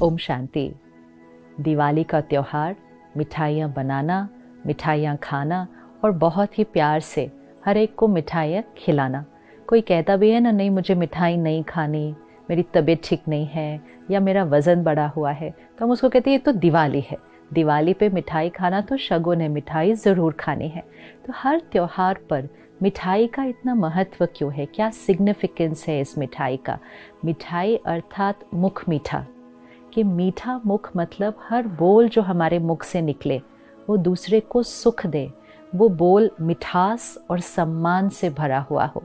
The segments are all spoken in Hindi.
ओम शांति। दिवाली का त्यौहार, मिठाइयाँ बनाना, मिठाइयाँ खाना और बहुत ही प्यार से हर एक को मिठाइयाँ खिलाना। कोई कहता भी है ना, नहीं मुझे मिठाई नहीं खानी, मेरी तबीयत ठीक नहीं है या मेरा वज़न बढ़ा हुआ है, तो हम उसको कहते हैं ये तो दिवाली है, दिवाली पे मिठाई खाना तो शगुन है, मिठाई ज़रूर खानी है। तो हर त्यौहार पर मिठाई का इतना महत्व क्यों है, क्या सिग्निफिकेंस है इस मिठाई का? मिठाई अर्थात मुख मीठा, कि मीठा मुख मतलब हर बोल जो हमारे मुख से निकले वो दूसरे को सुख दे, वो बोल मिठास और सम्मान से भरा हुआ हो।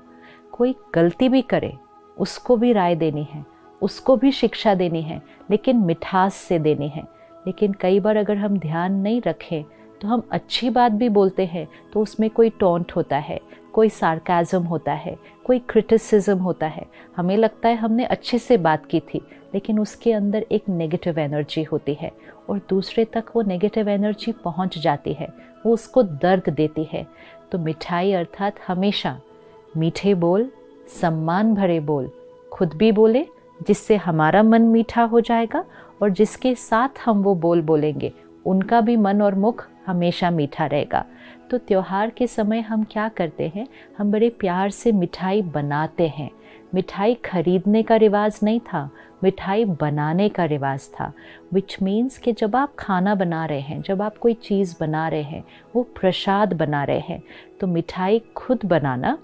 कोई गलती भी करे उसको भी राय देनी है, उसको भी शिक्षा देनी है, लेकिन मिठास से देनी है। लेकिन कई बार अगर हम ध्यान नहीं रखें तो हम अच्छी बात भी बोलते हैं तो उसमें कोई टोंट होता है, कोई सार्काज़म होता है, कोई क्रिटिसिज्म होता है। हमें लगता है हमने अच्छे से बात की थी, लेकिन उसके अंदर एक नेगेटिव एनर्जी होती है और दूसरे तक वो नेगेटिव एनर्जी पहुंच जाती है, वो उसको दर्द देती है। तो मिठाई अर्थात हमेशा मीठे बोल, सम्मान भरे बोल खुद भी बोले, जिससे हमारा मन मीठा हो जाएगा और जिसके साथ हम वो बोल बोलेंगे उनका भी मन और मुख हमेशा मीठा रहेगा। तो त्योहार के समय हम क्या करते हैं, हम बड़े प्यार से मिठाई बनाते हैं। मिठाई खरीदने का रिवाज नहीं था, मिठाई बनाने का रिवाज था। विच मीन्स कि जब आप खाना बना रहे हैं, जब आप कोई चीज़ बना रहे हैं, वो प्रसाद बना रहे हैं, तो मिठाई खुद बनाना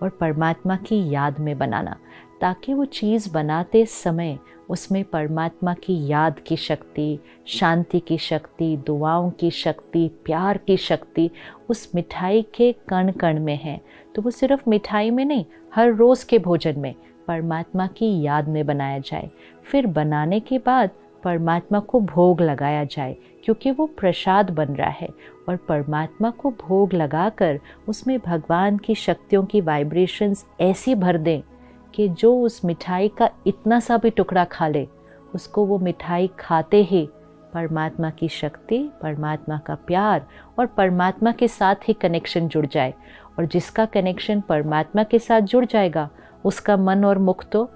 और परमात्मा की याद में बनाना, ताकि वो चीज़ बनाते समय उसमें परमात्मा की याद की शक्ति, शांति की शक्ति, दुआओं की शक्ति, प्यार की शक्ति उस मिठाई के कण कण में है। तो वो सिर्फ मिठाई में नहीं, हर रोज़ के भोजन में परमात्मा की याद में बनाया जाए। फिर बनाने के बाद परमात्मा को भोग लगाया जाए, क्योंकि वो प्रसाद बन रहा है। और परमात्मा को भोग लगाकर उसमें भगवान की शक्तियों की वाइब्रेशंस ऐसी भर दें कि जो उस मिठाई का इतना सा भी टुकड़ा खा ले, उसको वो मिठाई खाते ही परमात्मा की शक्ति, परमात्मा का प्यार और परमात्मा के साथ ही कनेक्शन जुड़ जाए। और जिसका कनेक्शन परमात्मा के साथ जुड़ जाएगा उसका मन और मुख तो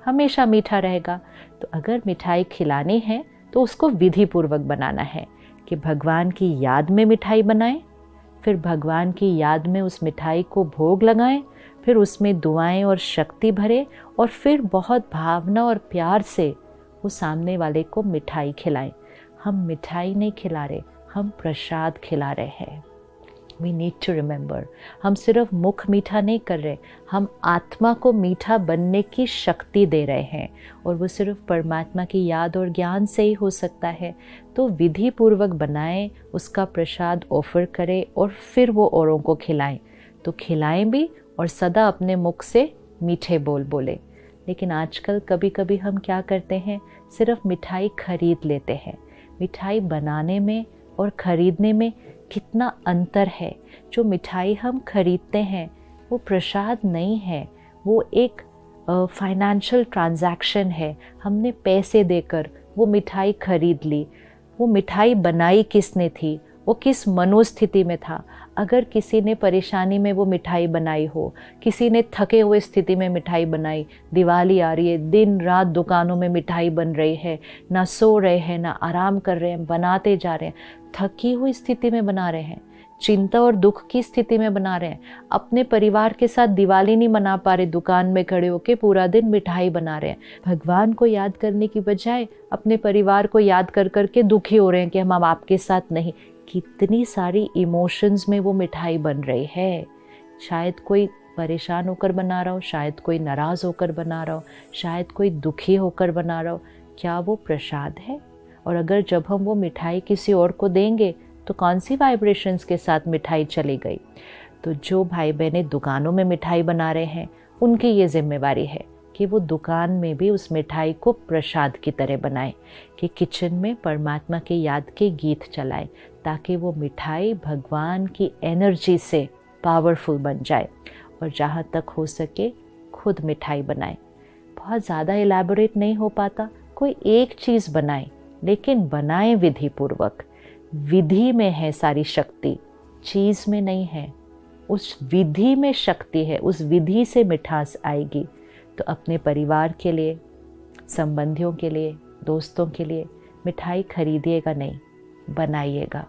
हमेशा मीठा रहेगा। तो अगर मिठाई खिलानी है तो उसको विधि पूर्वक बनाना है कि भगवान की याद में मिठाई बनाएं, फिर भगवान की याद में उस मिठाई को भोग लगाएं, फिर उसमें दुआएं और शक्ति भरे और फिर बहुत भावना और प्यार से वो सामने वाले को मिठाई खिलाएं। हम मिठाई नहीं खिला रहे, हम प्रसाद खिला रहे हैं। We need to remember, हम सिर्फ मुख मीठा नहीं कर रहे, हम आत्मा को मीठा बनने की शक्ति दे रहे हैं, और वो सिर्फ परमात्मा की याद और ज्ञान से ही हो सकता है। तो विधि पूर्वक बनाएं, उसका प्रसाद ऑफर करें और फिर वो औरों को खिलाएं। तो खिलाएं भी और सदा अपने मुख से मीठे बोल बोले। लेकिन आजकल कभी कभी हम क्या करते हैं, सिर्फ मिठाई खरीद लेते हैं। मिठाई बनाने में और खरीदने में कितना अंतर है। जो मिठाई हम खरीदते हैं वो प्रसाद नहीं है, वो एक फाइनेंशियल ट्रांजैक्शन है। हमने पैसे देकर वो मिठाई खरीद ली। वो मिठाई बनाई किसने थी, वो किस मनोस्थिति में था। अगर किसी ने परेशानी में वो मिठाई बनाई हो, किसी ने थके हुए स्थिति में मिठाई बनाई, दिवाली आ रही है, दिन रात दुकानों में मिठाई बन रही है, ना सो रहे हैं ना आराम कर रहे हैं, बनाते जा रहे हैं, थकी हुई स्थिति में बना रहे हैं, चिंता और दुख की स्थिति में बना रहे हैं, अपने परिवार के साथ दिवाली नहीं मना पा रहे, दुकान में खड़े होके पूरा दिन मिठाई बना रहे हैं। भगवान को याद करने की बजाय अपने परिवार को याद कर करके दुखी हो रहे हैं कि हम अब आपके साथ नहीं। कितनी सारी इमोशंस में वो मिठाई बन रही है। शायद कोई परेशान होकर बना रहा हो, शायद कोई नाराज़ होकर बना रहा हो, शायद कोई दुखी होकर बना रहा हो। क्या वो प्रसाद है? और अगर जब हम वो मिठाई किसी और को देंगे तो कौन सी वाइब्रेशंस के साथ मिठाई चली गई? तो जो भाई बहनें दुकानों में मिठाई बना रहे हैं, उनकी ये जिम्मेवारी है कि वो दुकान में भी उस मिठाई को प्रसाद की तरह बनाएं, कि किचन में परमात्मा की याद के गीत चलाएं, ताकि वो मिठाई भगवान की एनर्जी से पावरफुल बन जाए। और जहाँ तक हो सके खुद मिठाई बनाएं। बहुत ज़्यादा इलैबोरेट नहीं हो पाता, कोई एक चीज़ बनाएं, लेकिन बनाएं विधि पूर्वक। विधि में है सारी शक्ति, चीज़ में नहीं है। उस विधि में शक्ति है, उस विधि से मिठास आएगी। तो अपने परिवार के लिए, संबंधियों के लिए, दोस्तों के लिए मिठाई खरीदिएगा नहीं, बनाइएगा।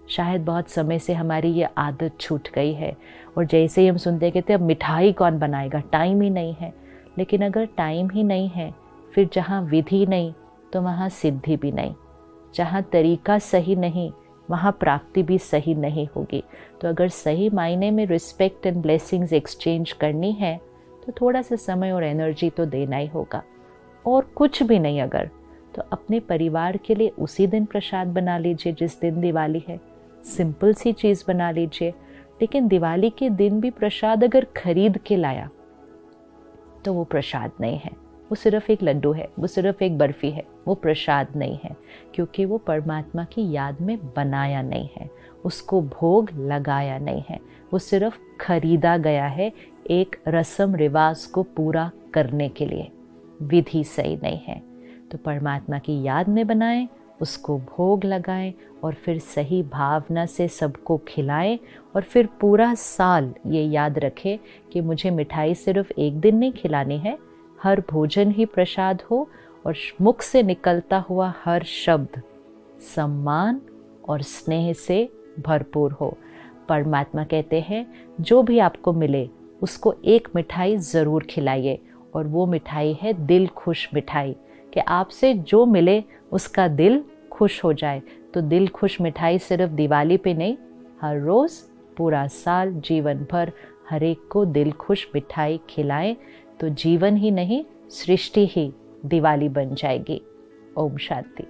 शायद बहुत समय से हमारी ये आदत छूट गई है और जैसे ही हम सुनते कहते अब मिठाई कौन बनाएगा, टाइम ही नहीं है। लेकिन अगर टाइम ही नहीं है, फिर जहाँ विधि नहीं तो वहाँ सिद्धि भी नहीं, जहाँ तरीका सही नहीं वहाँ प्राप्ति भी सही नहीं होगी। तो अगर सही मायने में रिस्पेक्ट एंड ब्लेसिंग्स एक्सचेंज करनी है तो थोड़ा सा समय और एनर्जी तो देना ही होगा। और कुछ भी नहीं अगर, तो अपने परिवार के लिए उसी दिन प्रसाद बना लीजिए जिस दिन दिवाली है। सिंपल सी चीज़ बना लीजिए। लेकिन दिवाली के दिन भी प्रसाद अगर खरीद के लाया तो वो प्रसाद नहीं है, वो सिर्फ एक लड्डू है, वो सिर्फ एक बर्फ़ी है, वो प्रसाद नहीं है। क्योंकि वो परमात्मा की याद में बनाया नहीं है, उसको भोग लगाया नहीं है, वो सिर्फ खरीदा गया है एक रस्म रिवाज को पूरा करने के लिए। विधि सही नहीं है। तो परमात्मा की याद में बनाएं, उसको भोग लगाएं और फिर सही भावना से सबको खिलाएं। और फिर पूरा साल ये याद रखें कि मुझे मिठाई सिर्फ एक दिन नहीं खिलानी है, हर भोजन ही प्रसाद हो और मुख से निकलता हुआ हर शब्द सम्मान और स्नेह से भरपूर हो। परमात्मा कहते हैं जो भी आपको मिले उसको एक मिठाई ज़रूर खिलाइए, और वो मिठाई है दिल खुश मिठाई, कि आपसे जो मिले उसका दिल खुश हो जाए। तो दिल खुश मिठाई सिर्फ दिवाली पे नहीं, हर रोज़ पूरा साल जीवन भर हर एक को दिल खुश मिठाई खिलाएं, तो जीवन ही नहीं सृष्टि ही दिवाली बन जाएगी। ओम शांति।